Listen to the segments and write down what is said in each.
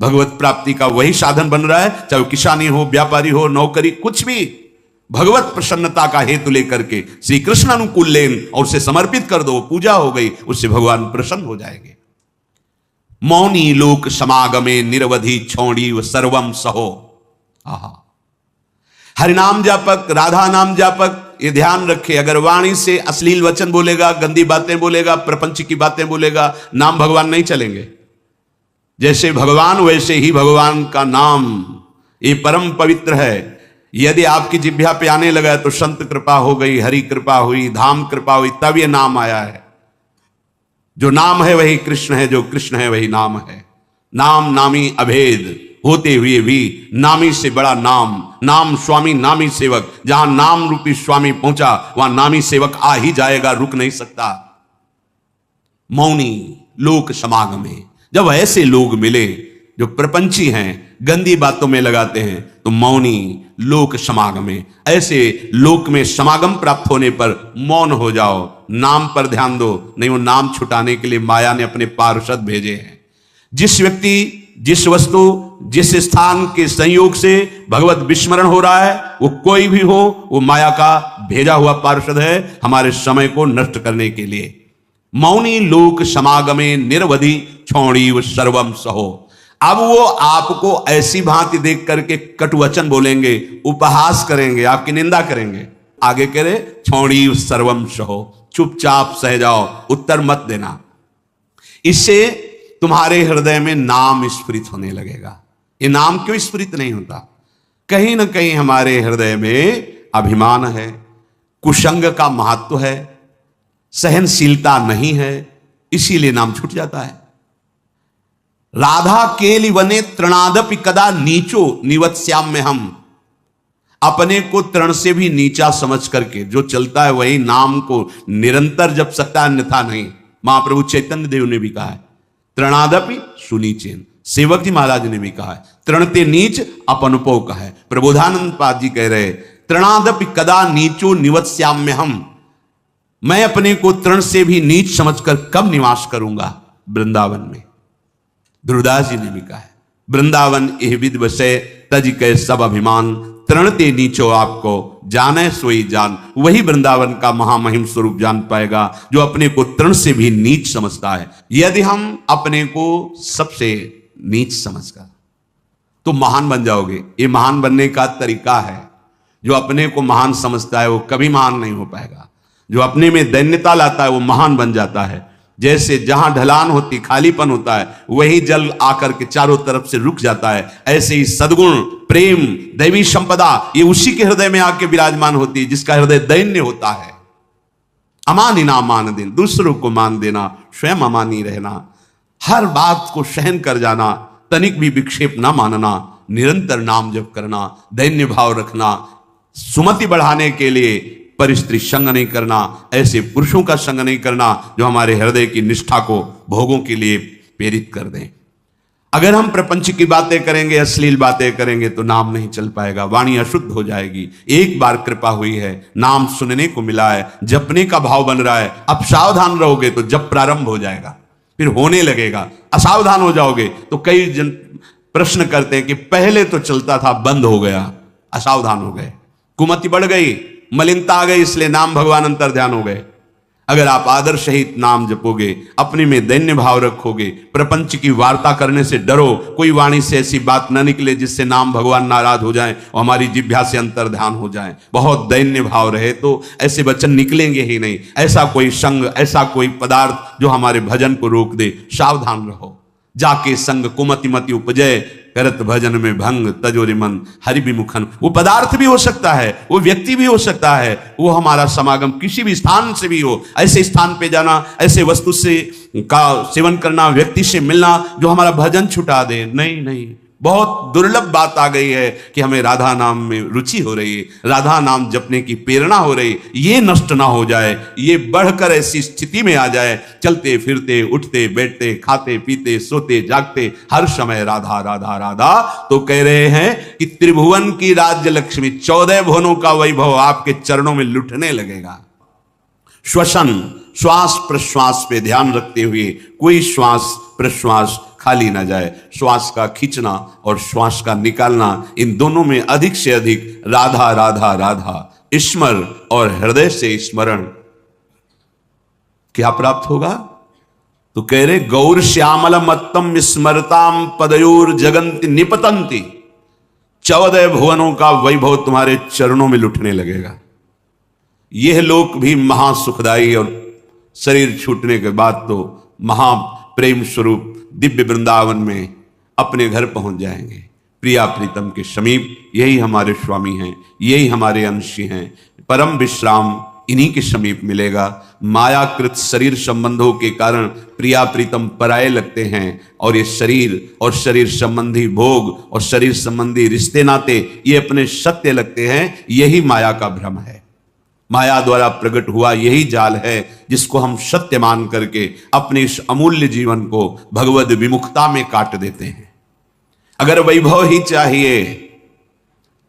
भगवत प्राप्ति का वही साधन बन रहा है, चाहे वो किसानी हो, व्यापारी हो, नौकरी, कुछ भी भगवत प्रसन्नता का हेतु लेकर के श्री कृष्ण अनुकूल लेन और उसे समर्पित कर दो, पूजा हो गई, उससे भगवान प्रसन्न हो जाएंगे। मौनी लोक समागमे निरवधि छौड़ी व सर्वम सहो। आहा, हरिनाम जापक, राधा नाम जापक, ये ध्यान रखे, अगर वाणी से अश्लील वचन बोलेगा, गंदी बातें बोलेगा, प्रपंच की बातें बोलेगा, नाम भगवान नहीं चलेंगे। जैसे भगवान वैसे ही भगवान का नाम, ये परम पवित्र है। यदि आपकी जिह्वा पे आने लगा तो संत कृपा हो गई, हरि कृपा हुई, धाम कृपा हुई, तब ये नाम आया है। जो नाम है वही कृष्ण है, जो कृष्ण है वही नाम है। नाम नामी अभेद होते हुए भी नामी से बड़ा नाम, नाम स्वामी नामी सेवक। जहां नाम रूपी स्वामी पहुंचा वहां नामी सेवक आ ही जाएगा, रुक नहीं सकता। मौनी लोक समागमे, जब ऐसे लोग मिले जो प्रपंची हैं, गंदी बातों में लगाते हैं, तो मौनी लोक समागमे, ऐसे लोक में समागम प्राप्त होने पर मौन हो जाओ, नाम पर ध्यान दो। नहीं, वो नाम छुटाने के लिए माया ने अपने पार्षद भेजे हैं। जिस व्यक्ति, जिस वस्तु, जिस स्थान के संयोग से भगवत विस्मरण हो रहा है, वो कोई भी हो, वो माया का भेजा हुआ पार्षद है हमारे समय को नष्ट करने के लिए। मौनी लोक समागमे निरवधि छौड़ी सर्वम सहो। अब वो आपको ऐसी भांति देख करके कटुवचन बोलेंगे, उपहास करेंगे, आपकी निंदा करेंगे। आगे कह रहे छौड़ी सर्वम सहो, चुपचाप सह जाओ, उत्तर मत देना। इससे तुम्हारे हृदय में नाम स्फुरित होने लगेगा। ये नाम क्यों स्फुरित नहीं होता? कहीं ना कहीं हमारे हृदय में अभिमान है, कुसंग का महत्व है, सहनशीलता नहीं है, इसीलिए नाम छूट जाता है। राधा केलि वने तृणादपि कदा नीचो निवत्स्याम्य हम। अपने को तृण से भी नीचा समझ करके जो चलता है वही नाम को निरंतर जप सकता है, अन्यथा नहीं। महाप्रभु चैतन्य देव ने भी कहा है तृणादपि सुनीचेन। सेवक जी महाराज ने भी कहा है तृणते नीच अपनुपो कहा है। प्रबोधानंद पाद जी कह रहे तृणादपि कदा नीचो निवत्स्याम्य हम। मैं अपने को तृण से भी नीच समझकर कब निवास करूंगा? वृंदावन में। ध्रुवदास जी ने भी कहा है वृंदावन एह विद वसे तज के सब अभिमान, तृणते नीचो आपको जाने सोई जान। वही वृंदावन का महामहिम स्वरूप जान पाएगा जो अपने को तृण से भी नीच समझता है। यदि हम अपने को सबसे नीच समझकर तो महान बन जाओगे। ये महान बनने का तरीका है। जो अपने को महान समझता है वो कभी महान नहीं हो पाएगा। जो अपने में दैन्यता लाता है वो महान बन जाता है। जैसे जहां ढलान होती, खालीपन होता है, वही जल आकर के चारों तरफ से रुक जाता है। ऐसे ही सद्गुण, प्रेम, दैवी संपदा ये उसी के हृदय में आके विराजमान होती है जिसका हृदय दैन्य होता है। अमानिना मान देना, दूसरों को मान देना, स्वयं अमानी रहना, हर बात को सहन कर जाना, तनिक भी विक्षेप ना मानना, निरंतर नाम जप करना, दैन्य भाव रखना, सुमति बढ़ाने के लिए परिस्त्री संग नहीं करना, ऐसे पुरुषों का संग नहीं करना जो हमारे हृदय की निष्ठा को भोगों के लिए प्रेरित कर दें। अगर हम प्रपंच की बातें करेंगे, अश्लील बातें करेंगे तो नाम नहीं चल पाएगा, वाणी अशुद्ध हो जाएगी। एक बार कृपा हुई है, नाम सुनने को मिला है, जपने का भाव बन रहा है, अब सावधान रहोगे तो जप प्रारंभ हो जाएगा, फिर होने लगेगा। असावधान हो जाओगे तो कई जन प्रश्न करते हैं कि पहले तो चलता था, बंद हो गया, असावधान हो गए, कुमति बढ़ गई, मलिनता आ गई, इसलिए नाम भगवान अंतर ध्यान हो गए। अगर आप आदर सहित नाम जपोगे, अपने में दैन्य भाव रखोगे, प्रपंच की वार्ता करने से डरो, कोई वाणी से ऐसी बात न निकले जिससे नाम भगवान नाराज हो जाएं और हमारी जिह्वा से अंतर ध्यान हो जाए, बहुत दैन्य भाव रहे तो ऐसे वचन निकलेंगे ही नहीं। ऐसा कोई संग, ऐसा कोई पदार्थ जो हमारे भजन को रोक दे, सावधान रहो। जाके संग कुमति मति उपजय, करत भजन में भंग तजोरि मन हरि विमुखन। वो पदार्थ भी हो सकता है, वो व्यक्ति भी हो सकता है, वो हमारा समागम किसी भी स्थान से भी हो। ऐसे स्थान पे जाना, ऐसे वस्तु से का सेवन करना, व्यक्ति से मिलना जो हमारा भजन छुटा दे, नहीं नहीं। बहुत दुर्लभ बात आ गई है कि हमें राधा नाम में रुचि हो रही है, राधा नाम जपने की प्रेरणा हो रही, ये नष्ट ना हो जाए, ये बढ़कर ऐसी स्थिति में आ जाए, चलते फिरते, उठते बैठते, खाते पीते, सोते जागते, हर समय राधा राधा राधा। तो कह रहे हैं कि त्रिभुवन की राज्य लक्ष्मी, 14 भुवनों का वैभव आपके चरणों में लुटने लगेगा। श्वसन, श्वास प्रश्वास पे ध्यान रखते हुए कोई श्वास प्रश्वास खाली ना जाए। श्वास का खींचना और श्वास का निकालना, इन दोनों में अधिक से अधिक राधा राधा राधा स्मर और हृदय से स्मरण क्या प्राप्त होगा? तो कह रहे गौर श्यामल मत्तम स्मरताम पदयोर जगंति निपतंती, 14 भुवनों का वैभव तुम्हारे चरणों में लुटने लगेगा। यह लोक भी महासुखदायी और शरीर छूटने के बाद तो महाप्रेम स्वरूप दिव्य वृंदावन में अपने घर पहुंच जाएंगे, प्रिया प्रीतम के समीप। यही हमारे स्वामी हैं, यही हमारे अंशी हैं। परम विश्राम इन्हीं के समीप मिलेगा। मायाकृत शरीर संबंधों के कारण प्रिया प्रीतम पराये लगते हैं, और ये शरीर और शरीर संबंधी भोग और शरीर संबंधी रिश्ते नाते ये अपने सत्य लगते हैं। यही माया का भ्रम है। माया द्वारा प्रकट हुआ यही जाल है जिसको हम सत्य मान करके अपने इस अमूल्य जीवन को भगवद विमुखता में काट देते हैं। अगर वैभव ही चाहिए,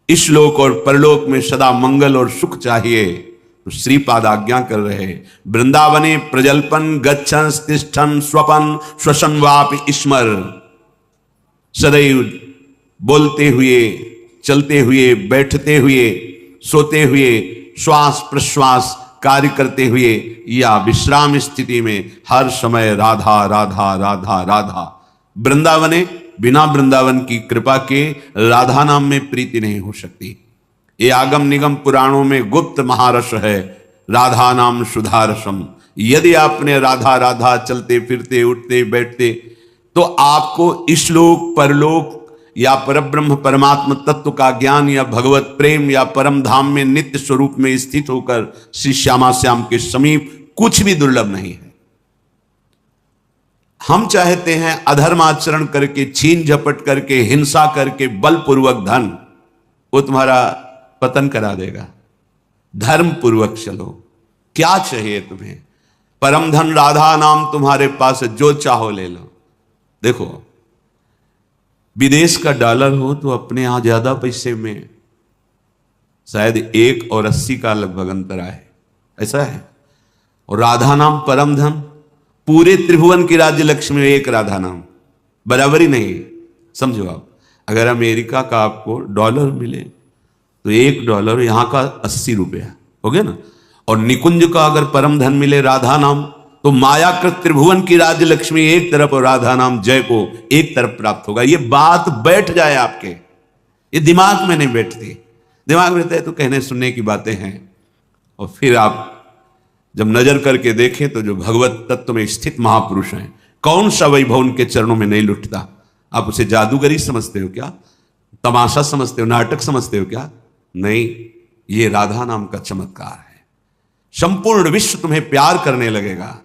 इस लोक और परलोक में सदा मंगल और सुख चाहिए, तो श्रीपाद आज्ञा कर रहे वृंदावने प्रजल्पन गच्छन तिष्ठन स्वपन श्वसन वापि स्मर। सदैव बोलते हुए, चलते हुए, बैठते हुए, सोते हुए, श्वास प्रश्वास कार्य करते हुए या विश्राम स्थिति में हर समय राधा राधा राधा राधा। वृंदावने, बिना वृंदावन की कृपा के राधा नाम में प्रीति नहीं हो सकती। ये आगम निगम पुराणों में गुप्त महारस है, राधा नाम सुधारसम। यदि आपने राधा राधा चलते फिरते उठते बैठते, तो आपको इस लोक परलोक या परब्रह्म परमात्म तत्व का ज्ञान या भगवत प्रेम या परम धाम में नित्य स्वरूप में स्थित होकर श्री श्यामा श्याम के समीप कुछ भी दुर्लभ नहीं है। हम चाहते हैं अधर्म आचरण करके, छीन झपट करके, हिंसा करके, बलपूर्वक धन, वो तुम्हारा पतन करा देगा। धर्म पूर्वक चलो। क्या चाहिए तुम्हें? परम धन राधा नाम तुम्हारे पास है, जो चाहो ले लो। देखो, विदेश का डॉलर हो तो अपने यहां ज्यादा पैसे में शायद 1 और 80 का लगभग अंतर आए, ऐसा है। और राधा नाम परम धन, पूरे त्रिभुवन की राज्य लक्ष्मी एक राधा नाम, बराबरी नहीं। समझो आप, अगर अमेरिका का आपको डॉलर मिले तो $1 यहां का 80 रुपया हो गया ना। और निकुंज का अगर परम धन मिले राधा नाम, तो मायाकृत त्रिभुवन की राज्य लक्ष्मी एक तरफ और राधा नाम जय को एक तरफ प्राप्त होगा। ये बात बैठ जाए आपके, ये दिमाग में नहीं बैठती। दिमाग में रहता है तो कहने सुनने की बातें हैं, और फिर आप जब नजर करके देखें तो जो भगवत तत्व में स्थित महापुरुष हैं, कौन सा वैभव उनके चरणों में नहीं लुटता? आप उसे जादूगरी समझते हो क्या? तमाशा समझते हो? नाटक समझते हो क्या? नहीं, ये राधा नाम का चमत्कार है। संपूर्ण विश्व तुम्हें प्यार करने लगेगा।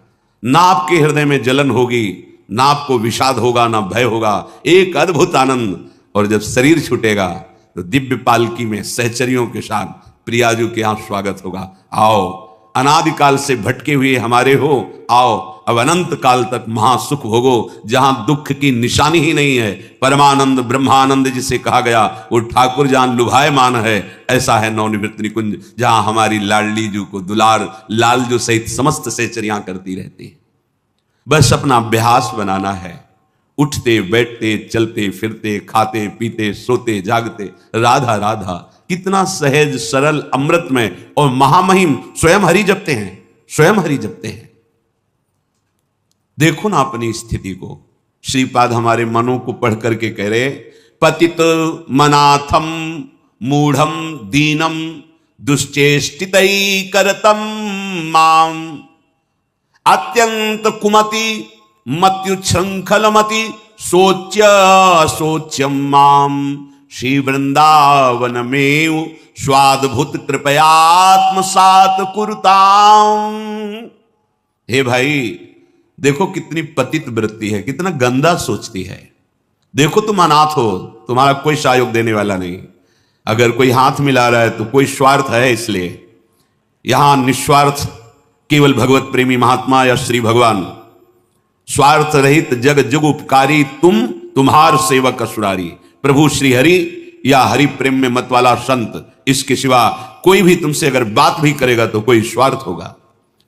ना आपके हृदय में जलन होगी, ना आपको विषाद होगा, ना भय होगा। एक अद्भुत आनंद। और जब शरीर छूटेगा तो दिव्य पालकी में सहचरियों के साथ प्रियाजू के यहां स्वागत होगा। आओ, अनादिकाल से भटके हुए हमारे हो, आओ अब अनंत काल तक महासुख भोगो, जहां दुख की निशानी ही नहीं है। परमानंद ब्रह्मानंद जिसे कहा गया, वो ठाकुर जान लुभायमान है। ऐसा है नवनिवृत्त निकुंज, जहां हमारी लाडली जू को दुलार लाल जो सहित समस्त सहचरियां करती रहती है। बस अपना अभ्यास बनाना है। उठते बैठते चलते फिरते खाते पीते सोते जागते राधा राधा, कितना सहज सरल अमृतमय और महामहिम स्वयं हरि जपते हैं, स्वयं हरि जपते हैं। देखो ना अपनी स्थिति को। श्रीपाद हमारे मनों को पढ़ करके कह रहे, पतित मनाथम मूढ़म दीनम दुश्चेष्टितई करतम माम अत्यंत कुमति मत्युच्छृंखलमति सोच्य सोच्यम माम श्री वृंदावन में स्वाद्भुत कृपयात्मसात कुरुताम। हे भाई, देखो कितनी पतित वृत्ति है, कितना गंदा सोचती है। देखो तुम अनाथ हो, तुम्हारा कोई सहयोग देने वाला नहीं। अगर कोई हाथ मिला रहा है तो कोई स्वार्थ है, इसलिए यहां निस्वार्थ केवल भगवत प्रेमी महात्मा या श्री भगवान, स्वार्थ रहित जग जुग उपकारी, तुम्हार सेवक असुरारी। प्रभु श्री हरि या हरि प्रेम में मत वाला संत, इसके सिवा कोई भी तुमसे अगर बात भी करेगा तो कोई स्वार्थ होगा।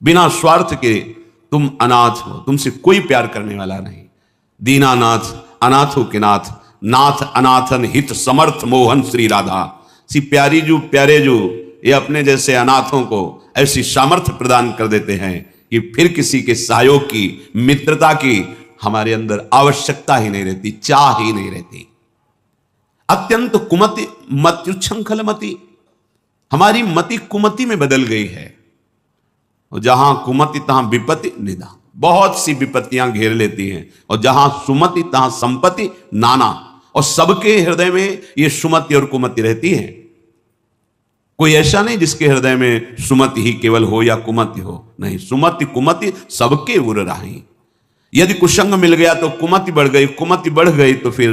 बिना स्वार्थ के तुम अनाथ हो, तुमसे कोई प्यार करने वाला नहीं। दीनानाथ अनाथों के नाथ, नाथ अनाथन हित समर्थ मोहन श्री राधा। सी प्यारी जो प्यारे जो ये अपने जैसे अनाथों को ऐसी सामर्थ्य प्रदान कर देते हैं कि फिर किसी के सहयोग की, मित्रता की हमारे अंदर आवश्यकता ही नहीं रहती, चाह ही नहीं रहती। अत्यंत कुमति मत्युच्छृंखल मति, हमारी मति कुमति में बदल गई है। और जहां कुमति तहां विपत्ति निदा, बहुत सी विपत्तियां घेर लेती हैं। और जहां सुमति तहां संपत्ति नाना, और सबके हृदय में ये सुमति और कुमति रहती है। कोई ऐसा नहीं जिसके हृदय में सुमति ही केवल हो या कुमति हो, नहीं, सुमति कुमति सबके उर राही। यदि कुसंग मिल गया तो कुमति बढ़ गई, कुमति बढ़ गई तो फिर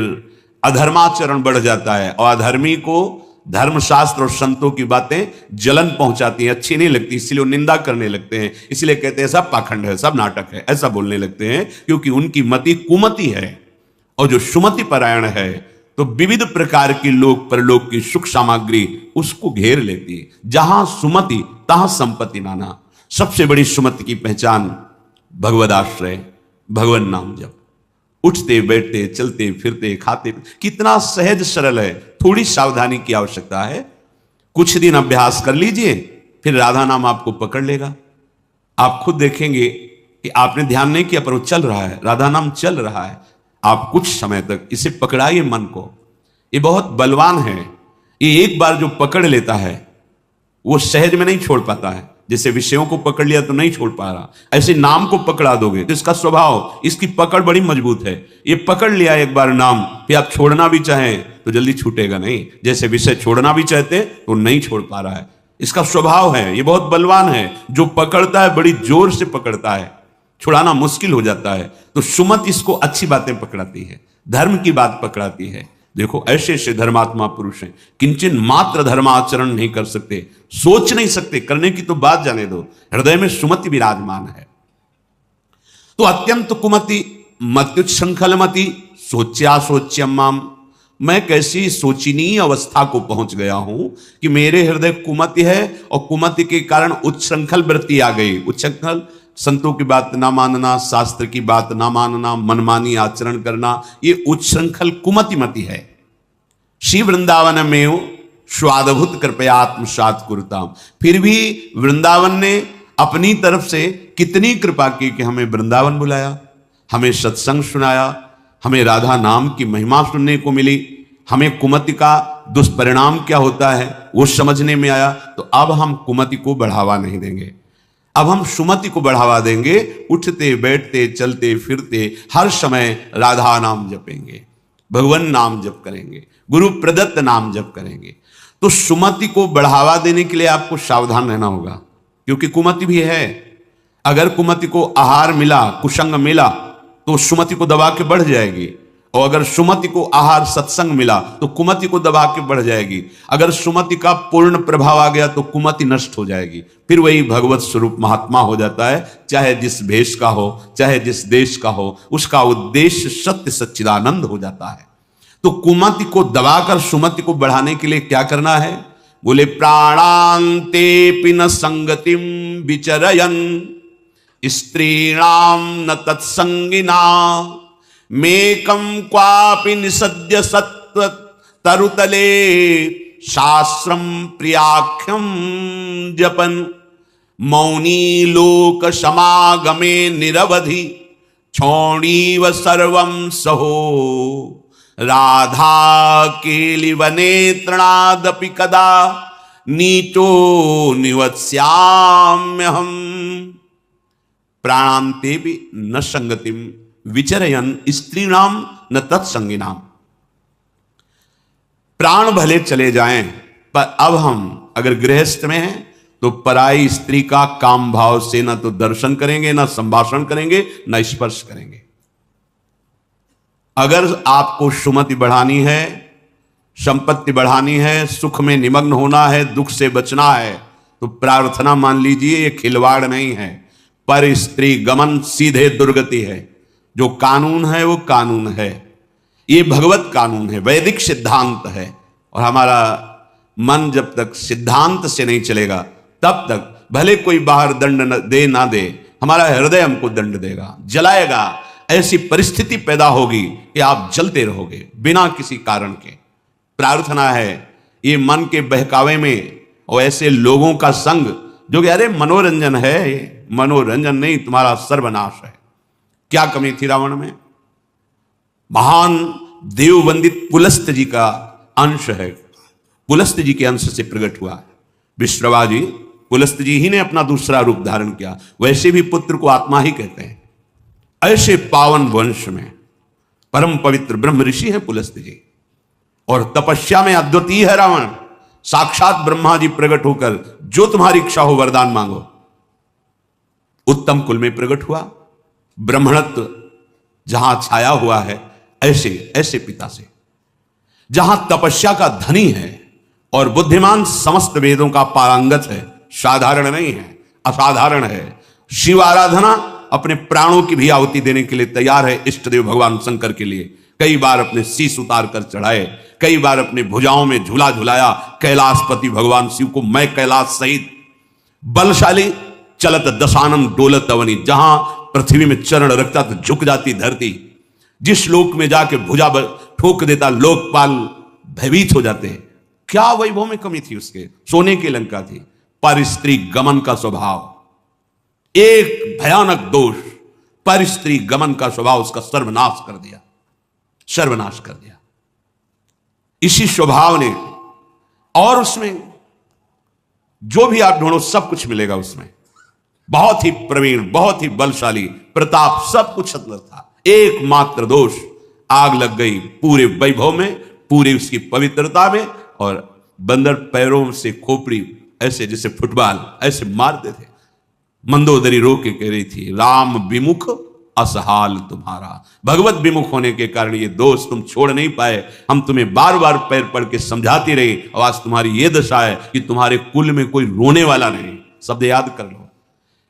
अधर्माचरण बढ़ जाता है। और अधर्मी को धर्मशास्त्र और संतों की बातें जलन पहुंचाती हैं, अच्छी नहीं लगती, इसलिए वो निंदा करने लगते हैं। इसलिए कहते हैं सब पाखंड है, सब नाटक है, ऐसा बोलने लगते हैं, क्योंकि उनकी मति कुमति है। और जो सुमति परायण है तो विविध प्रकार की लोक परलोक की सुख सामग्री उसको घेर लेती है। जहां सुमति तहां संपत्ति नाना। सबसे बड़ी सुमति की पहचान भगवदाश्रय, भगवान नाम जप। उठते बैठते चलते फिरते खाते, कितना सहज सरल है। थोड़ी सावधानी की आवश्यकता है। कुछ दिन अभ्यास कर लीजिए, फिर राधा नाम आपको पकड़ लेगा। आप खुद देखेंगे कि आपने ध्यान नहीं किया पर वो चल रहा है, राधा नाम चल रहा है। आप कुछ समय तक इसे पकड़ाइए मन को, ये बहुत बलवान है। ये एक बार जो पकड़ लेता है वो सहज में नहीं छोड़ पाता है। जैसे विषयों को पकड़ लिया तो नहीं छोड़ पा रहा, ऐसे नाम को पकड़ा दोगे तो इसका स्वभाव, इसकी पकड़ बड़ी मजबूत है। ये पकड़ लिया एक बार नाम, फिर आप छोड़ना भी चाहें तो जल्दी छूटेगा नहीं। जैसे विषय छोड़ना भी चाहते तो नहीं छोड़ पा रहा है, इसका स्वभाव है। ये बहुत बलवान है, जो पकड़ता है बड़ी जोर से पकड़ता है, छुड़ाना मुश्किल हो जाता है। तो सुमति इसको अच्छी बातें पकड़ाती है, धर्म की बात पकड़ाती है। देखो ऐसे ऐसे धर्मात्मा पुरुष हैं, किंचन मात्र धर्माचरण नहीं कर सकते, सोच नहीं सकते, करने की तो बात जाने दो, हृदय में सुमति विराजमान है। तो अत्यंत कुमति मत्युच्छृंखल मति सोच्या सोच्यमाम, मैं कैसी सोचनीय अवस्था को पहुंच गया हूं कि मेरे हृदय कुमति है और कुमति के कारण उच्छृंखल वृत्ति आ गई। उच्छृंखल संतों की बात ना मानना, शास्त्र की बात ना मानना, मनमानी आचरण करना, ये उच्छृंखल कुमति मति है। श्री वृंदावन में स्वादभूत कृपया आत्मसात कुरुताम, फिर भी वृंदावन ने अपनी तरफ से कितनी कृपा की कि हमें वृंदावन बुलाया, हमें सत्संग सुनाया, हमें राधा नाम की महिमा सुनने को मिली, हमें कुमति का दुष्परिणाम क्या होता है वो समझने में आया। तो अब हम कुमति को बढ़ावा नहीं देंगे, अब हम सुमति को बढ़ावा देंगे। उठते बैठते चलते फिरते हर समय राधा नाम जपेंगे, भगवान नाम जप करेंगे, गुरु प्रदत्त नाम जप करेंगे। तो सुमति को बढ़ावा देने के लिए आपको सावधान रहना होगा, क्योंकि कुमति भी है। अगर कुमति को आहार मिला, कुसंग मिला, तो सुमति को दबा के बढ़ जाएगी। और अगर सुमति को आहार सत्संग मिला तो कुमति को दबा के बढ़ जाएगी। अगर सुमति का पूर्ण प्रभाव आ गया तो कुमति नष्ट हो जाएगी, फिर वही भगवत स्वरूप महात्मा हो जाता है। चाहे जिस भेष का हो, चाहे जिस देश का हो, उसका उद्देश्य सत्य सच्चिदानंद हो जाता है। तो कुमति को दबाकर सुमति को बढ़ाने के लिए क्या करना है? बोले प्राणांते पिन संगतिम विचरयन स्त्रीणाम न तत्संगिना मेकम क्वापि निसद्य सत्व तरुतले शास्त्रम प्रियाख्यम जपन मौनी लोक समागमे निरवधि क्षौणीव सर्वं सहो राधा केलिवने तृणादपि कदा नीचो निवत्स्याम्यहम् प्राणांते भी न संगतिम विचरयन स्त्रीणाम न तत्संगिनाम। प्राण भले चले जाएं, पर अब हम अगर गृहस्थ में हैं तो पराई स्त्री का काम भाव से न तो दर्शन करेंगे, न संभाषण करेंगे, न स्पर्श करेंगे। अगर आपको सुमति बढ़ानी है, संपत्ति बढ़ानी है, सुख में निमग्न होना है, दुख से बचना है, तो प्रार्थना मान लीजिए ये खिलवाड़ नहीं है। पर स्त्री गमन सीधे दुर्गति है। जो कानून है वो कानून है, ये भगवत कानून है, वैदिक सिद्धांत है। और हमारा मन जब तक सिद्धांत से नहीं चलेगा तब तक भले कोई बाहर दंड दे ना दे, हमारा हृदय हमको दंड देगा, जलाएगा। ऐसी परिस्थिति पैदा होगी कि आप जलते रहोगे बिना किसी कारण के। प्रार्थना है ये मन के बहकावे में और ऐसे लोगों का संग जो कि अरे मनोरंजन है, ये मनोरंजन नहीं, तुम्हारा सर्वनाश है। क्या कमी थी रावण में? महान देववंदित पुलस्त जी का अंश है, पुलस्त जी के अंश से प्रकट हुआ है। विश्रवा जी, पुलस्त जी ही ने अपना दूसरा रूप धारण किया। वैसे भी पुत्र को आत्मा ही कहते हैं। ऐसे पावन वंश में परम पवित्र ब्रह्म ऋषि हैं पुलस्त जी, और तपस्या में अद्वितीय है रावण। साक्षात ब्रह्मा जी प्रकट होकर जो तुम्हारी इच्छा हो वरदान मांगो। उत्तम कुल में प्रकट हुआ, ब्राह्मणत्व जहां छाया हुआ है, ऐसे ऐसे पिता से, जहां तपस्या का धनी है और बुद्धिमान समस्त वेदों का पारंगत है। साधारण नहीं है, असाधारण है। शिव आराधना अपने प्राणों की भी आहुति देने के लिए तैयार है। इष्टदेव भगवान शंकर के लिए कई बार अपने शीश उतार कर चढ़ाए, कई बार अपने भुजाओं में झूला झुलाया। कैलाशपति भगवान शिव को मैं कैलाश सहित बलशाली चलत दशानन डोलत अवनी, जहां पृथ्वी में चरण रखता तो झुक जाती धरती, जिस लोक में जाके भुजा ठोक देता लोकपाल भयभीत हो जाते हैं। क्या वैभव में कमी थी उसके? सोने की लंका थी। पर स्त्री गमन का स्वभाव, एक भयानक दोष, पर स्त्री गमन का स्वभाव उसका सर्वनाश कर दिया, सर्वनाश कर दिया। इसी स्वभाव ने, और उसमें जो भी आप ढूंढो सब कुछ मिलेगा उसमें। बहुत ही प्रवीण, बहुत ही बलशाली, प्रताप, सब कुछ अंदर था। एकमात्र दोष, आग लग गई पूरे वैभव में, पूरी उसकी पवित्रता में, और बंदर पैरों से खोपड़ी ऐसे जैसे फुटबॉल ऐसे मारते थे। मंदोदरी रो के कह रही थी, राम विमुख असहाल तुम्हारा। भगवत विमुख होने के कारण ये दोष तुम छोड़ नहीं पाए। हम तुम्हें बार बार पैर पड़ के समझाती रही, और आज तुम्हारी ये दशा है कि तुम्हारे कुल में कोई रोने वाला नहीं। शब्द याद कर लो।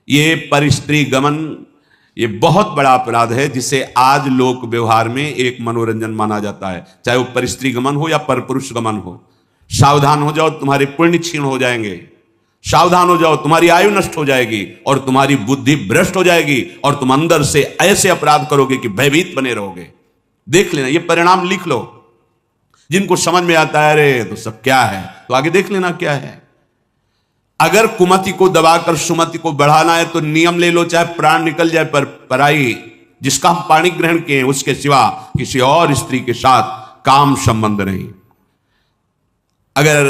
ये परिस्त्री गमन, ये बहुत बड़ा अपराध है, जिसे आज लोक व्यवहार में एक मनोरंजन माना जाता है। चाहे वो परिस्त्री गमन हो या परपुरुष गमन हो। सावधान हो जाओ, तुम्हारे पुण्य क्षीण हो जाएंगे। सावधान हो जाओ, तुम्हारी आयु नष्ट हो जाएगी और तुम्हारी बुद्धि भ्रष्ट हो जाएगी, और तुम अंदर से ऐसे अपराध करोगे कि भयभीत बने रहोगे। देख लेना, ये परिणाम लिख लो। जिनको समझ में आता है अरे तो सब क्या है, तो आगे देख लेना क्या है। अगर कुमति को दबाकर सुमति को बढ़ाना है तो नियम ले लो, चाहे प्राण निकल जाए, पर पराई जिसका हम पाणी ग्रहण किए उसके सिवा किसी और स्त्री के साथ काम संबंध नहीं। अगर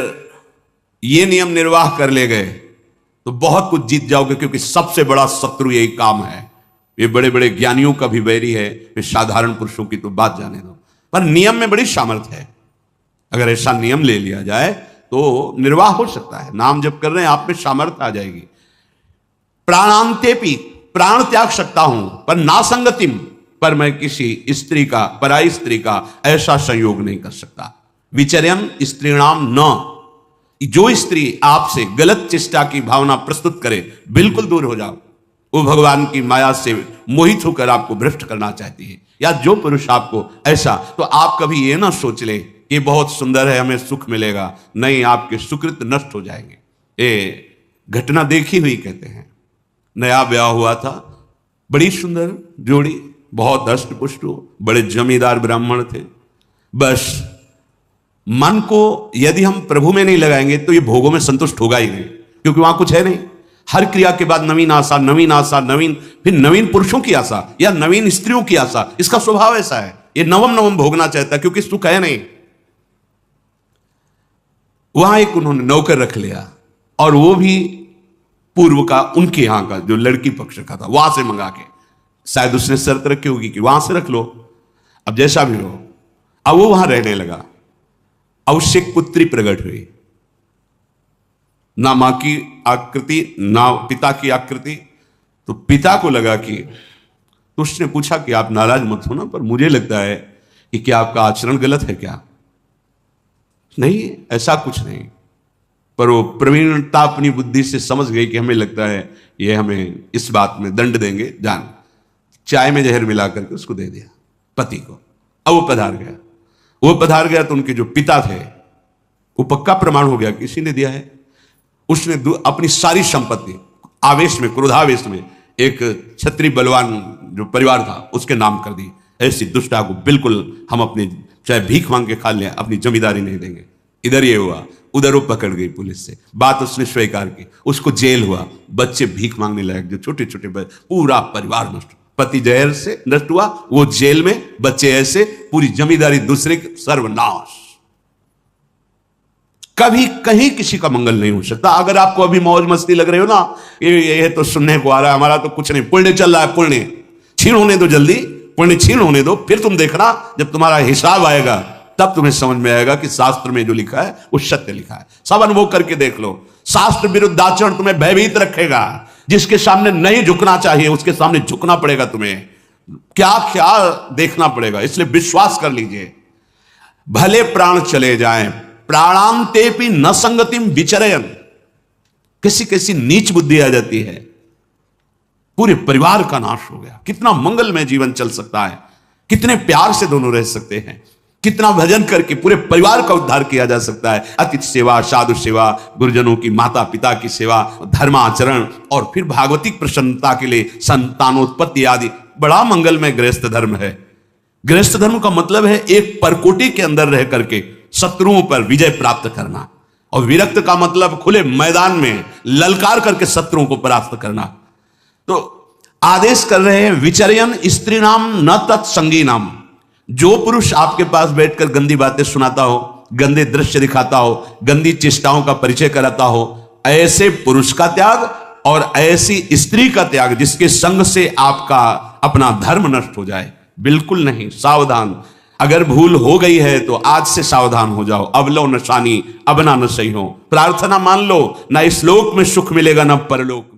ये नियम निर्वाह कर ले गए तो बहुत कुछ जीत जाओगे, क्योंकि सबसे बड़ा शत्रु यही काम है। ये बड़े बड़े ज्ञानियों का भी वैरी है, वे साधारण पुरुषों की तो बात जाने दो। पर नियम में बड़ी सामर्थ्य है। अगर ऐसा नियम ले लिया जाए तो निर्वाह हो सकता है। नाम जप कर रहे हैं, आप में सामर्थ्य आ जाएगी। प्राणांतेपि, प्राण त्याग सकता हूं, पर नासंगतिम, पर मैं किसी स्त्री का, पराई स्त्री का ऐसा संयोग नहीं कर सकता। विचर्यन स्त्रीणाम न, जो स्त्री आपसे गलत चेष्टा की भावना प्रस्तुत करे, बिल्कुल दूर हो जाओ। वो भगवान की माया से मोहित होकर आपको भ्रष्ट करना चाहती है, या जो पुरुष आपको ऐसा, तो आप कभी ये ना सोच ले कि बहुत सुंदर है, हमें सुख मिलेगा। नहीं, आपके सुकृत नष्ट हो जाएंगे। ये घटना देखी हुई कहते हैं। नया ब्याह हुआ था, बड़ी सुंदर जोड़ी, बहुत हष्ट पुष्ट, बड़े जमींदार ब्राह्मण थे। बस मन को यदि हम प्रभु में नहीं लगाएंगे तो ये भोगों में संतुष्ट होगा ही नहीं, क्योंकि वहां कुछ है नहीं। हर क्रिया के बाद नवीन आशा, नवीन आशा, नवीन, फिर नवीन पुरुषों की आशा या नवीन स्त्रियों की आशा। इसका स्वभाव ऐसा है, ये नवम नवम भोगना चाहता है, क्योंकि सुख है नहीं। वहां एक उन्होंने नौकर रख लिया, और वो भी पूर्व का, उनके यहां का, जो लड़की पक्ष का था, वहां से मंगा के। शायद उसने शर्त रखी होगी कि वहां से रख लो, अब जैसा भी हो। अब वो वहां रहने लगा। अब उससे एक पुत्री प्रकट हुई, ना मां की आकृति ना पिता की आकृति। तो पिता को लगा कि, तो उसने पूछा कि आप नाराज मत हो ना, पर मुझे लगता है कि क्या आपका आचरण गलत है क्या? नहीं, ऐसा कुछ नहीं। पर वो प्रवीणता अपनी बुद्धि से समझ गई कि हमें लगता है ये हमें इस बात में दंड देंगे, जान। चाय में जहर मिला करके उसको दे दिया पति को। अब वो पधार गया। वो पधार गया तो उनके जो पिता थे, वो पक्का प्रमाण हो गया किसी ने दिया है। उसने अपनी सारी संपत्ति आवेश में, क्रोधावेश में, एक क्षत्रिय बलवान जो परिवार था उसके नाम कर दी। ऐसी दुष्टता को बिल्कुल हम अपने चाहे भीख मांग के खा लें, अपनी जमींदारी नहीं देंगे। इधर ये हुआ, उधर वो पकड़ गई पुलिस से, बात उसने स्वीकार की, उसको जेल हुआ, बच्चे भीख मांगने लायक, जो छोटे छोटे पूरा परिवार नष्ट, पति जहर से नष्ट हुआ, वो जेल में, बच्चे ऐसे, पूरी जमींदारी दूसरे के, सर्वनाश। कभी कहीं किसी का मंगल नहीं हो सकता। अगर आपको अभी मौज मस्ती लग रही हो ना, ये तो सुनने को आ रहा है, हमारा तो कुछ नहीं, पुण्य चल रहा है, पुण्य छीन होने दो, जल्दी पुण्य छीन होने दो, फिर तुम देखना जब तुम्हारा हिसाब आएगा तब तुम्हें समझ में आएगा कि शास्त्र में जो लिखा है वो सत्य लिखा है। सब अनुभव करके देख लो। शास्त्र विरुद्ध आचरण तुम्हें भयभीत रखेगा। जिसके सामने नहीं झुकना चाहिए उसके सामने झुकना पड़ेगा, तुम्हें क्या क्या देखना पड़ेगा। इसलिए विश्वास कर लीजिए, भले प्राण चले जाएं, प्राणांतेपि न संगतिम विचरयन। कैसी कैसी नीच बुद्धि आ जाती है, पूरे परिवार का नाश हो गया। कितना मंगलमय जीवन चल सकता है, कितने प्यार से दोनों रह सकते हैं, कितना भजन करके पूरे परिवार का उद्धार किया जा सकता है। अतिथि सेवा, साधु सेवा, गुरुजनों की, माता पिता की सेवा, धर्माचरण, और फिर भागवतिक प्रसन्नता के लिए संतानोत्पत्ति आदि। बड़ा मंगलमय गृहस्थ धर्म है। गृहस्थ धर्म का मतलब है एक परकोटी के अंदर रह करके शत्रुओं पर विजय प्राप्त करना, और विरक्त का मतलब खुले मैदान में ललकार करके शत्रुओं को परास्त करना। तो आदेश कर रहे हैं, विचर्यन स्त्री नाम न तत्संगी नाम। जो पुरुष आपके पास बैठकर गंदी बातें सुनाता हो, गंदे दृश्य दिखाता हो, गंदी चेष्टाओं का परिचय कराता हो, ऐसे पुरुष का त्याग और ऐसी स्त्री का त्याग जिसके संग से आपका अपना धर्म नष्ट हो जाए, बिल्कुल नहीं। सावधान। अगर भूल हो गई है तो आज से सावधान हो जाओ। अब लो नशानी, अब ना न सही हो। प्रार्थना मान लो, ना इस लोक में सुख मिलेगा ना परलोक में।